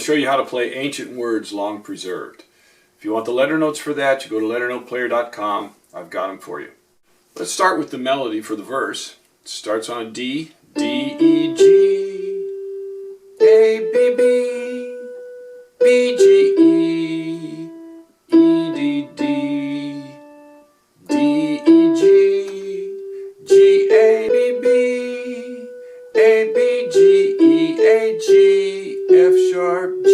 to show you how to play Ancient Words Long Preserved. If you want the letter notes for that, you go to LetterNotePlayer.com. I've got them for you. Let's start with the melody for the verse. It starts on a D, D, E, G, A, B, B, B, G, E, E, D, D, D, E, G, G, A, B, B, A, B, G, E, A, G, F sharp, G.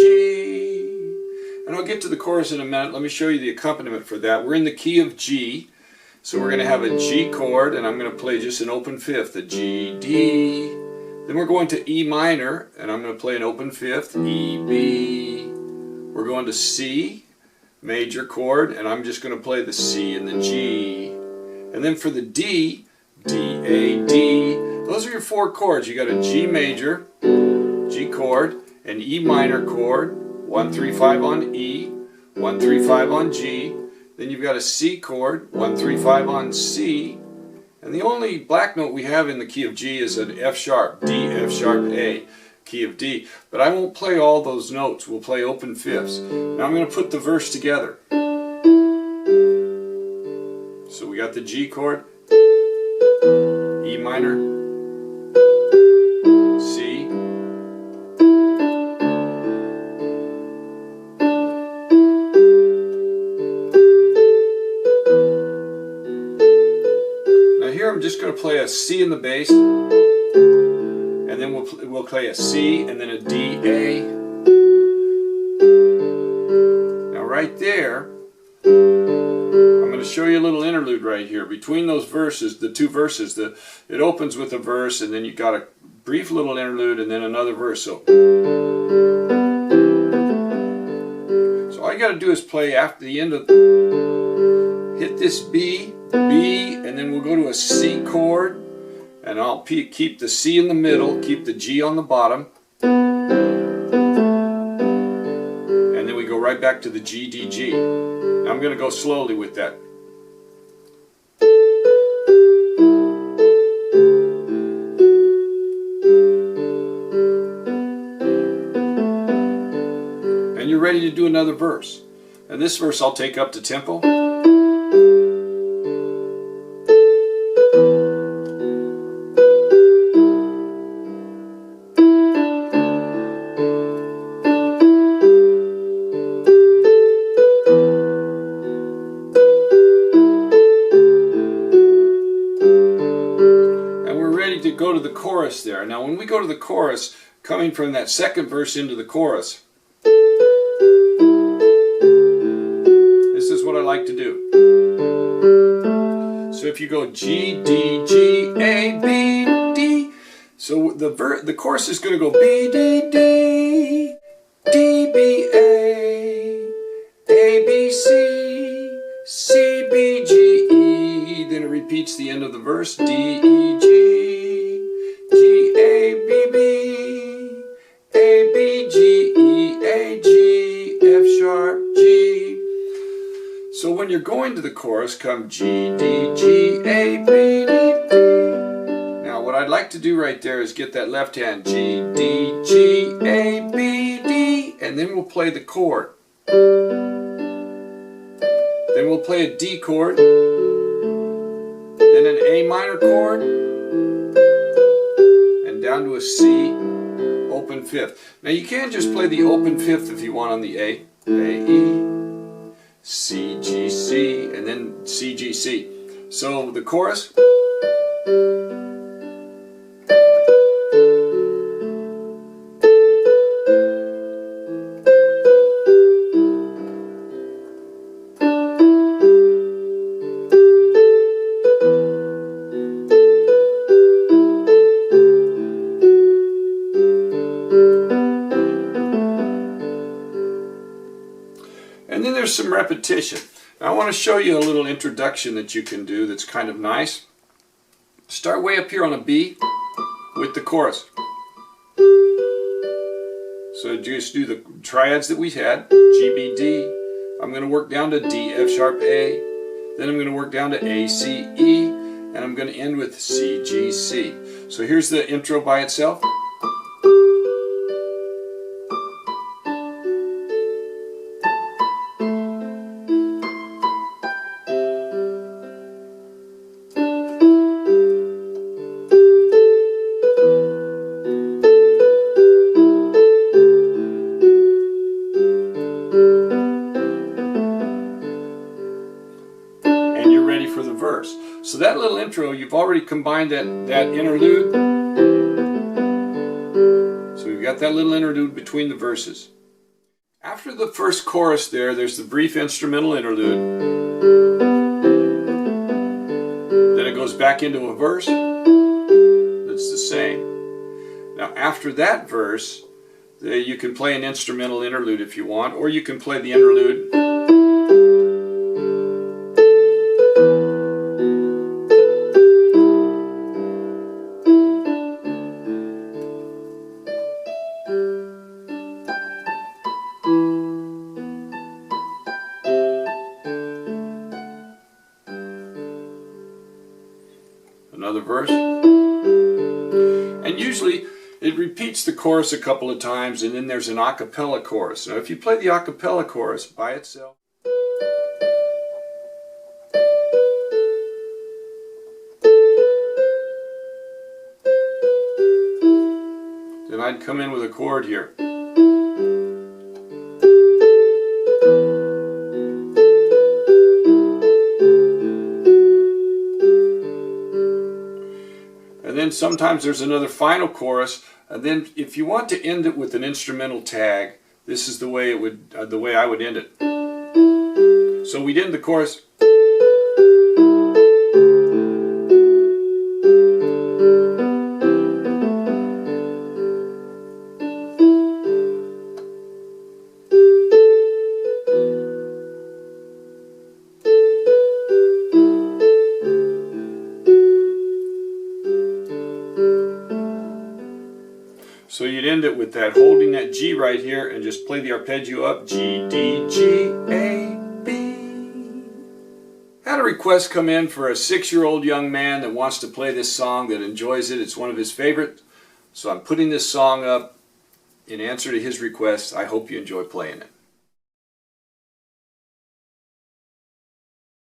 And I'll get to the chorus in a minute. Let me show you the accompaniment for that. We're in the key of G. So we're going to have a G chord, and I'm going to play just an open fifth, a G, D. Then we're going to E minor, and I'm going to play an open fifth, E, B. We're going to C, major chord, and I'm just going to play the C and the G. And then for the D, D, A, D. Those are your four chords. You got a G major, G chord, an E minor chord, 1, 3, 5 on E, 1, 3, 5 on G. Then you've got a C chord, 1, 3, 5 on C, and the only black note we have in the key of G is an F sharp, D, F sharp, A, key of D. But I won't play all those notes, we'll play open fifths. Now I'm going to put the verse together. So we got the G chord, E minor, C, I'm just going to play a C in the bass, and then we'll play a C and then a D, A. Now right there, I'm going to show you a little interlude right here. Between those verses, the two verses, it opens with a verse, and then you got a brief little interlude, and then another verse. So all you got to do is play after the end of, hit this B, B, and then we'll go to a C chord, and I'll keep the C in the middle, keep the G on the bottom, and then we go right back to the G, D, G. Now I'm going to go slowly with that. And you're ready to do another verse. And this verse I'll take up to tempo. To go to the chorus there. Now when we go to the chorus, coming from that second verse into the chorus, this is what I like to do. So if you go G, D, G, A, B, D, so the chorus is going to go B, D, D, D, B, A, B, C, C, B, G, E. Then it repeats the end of the verse, D, E, G, G, A, B, B, A, B, G, E, A, G, F sharp, G. So when you're going to the chorus, come G, D, G, A, B, D, D. Now what I'd like to do right there is get that left hand, G, D, G, A, B, D, and then we'll play the chord. Then we'll play a D chord, then an A minor chord, down to a C, open fifth. Now you can just play the open fifth if you want on the A, E, C, G, C, and then C, G, C. So the chorus. And then there's some repetition. Now I want to show you a little introduction that you can do that's kind of nice. Start way up here on a B with the chorus. So just do the triads that we had, G, B, D. I'm going to work down to D, F sharp, A. Then I'm going to work down to A, C, E. And I'm going to end with C, G, C. So here's the intro by itself. ready for the verse. So that little intro, you've already combined that interlude. So we've got that little interlude between the verses. After the first chorus there's the brief instrumental interlude. Then it goes back into a verse that's the same. Now after that verse, you can play an instrumental interlude if you want, or you can play the interlude. Another verse. And usually it repeats the chorus a couple of times, and then there's an a cappella chorus. Now if you play the a cappella chorus by itself, then I'd come in with a chord here. And then sometimes there's another final chorus, and then if you want to end it with an instrumental tag, this is the way I would end it. So we'd end the chorus. So you'd end it with that, holding that G right here, and just play the arpeggio up, G, D, G, A, B. Had a request come in for a 6-year-old young man that wants to play this song, that enjoys it. It's one of his favorites. So I'm putting this song up in answer to his request. I hope you enjoy playing it.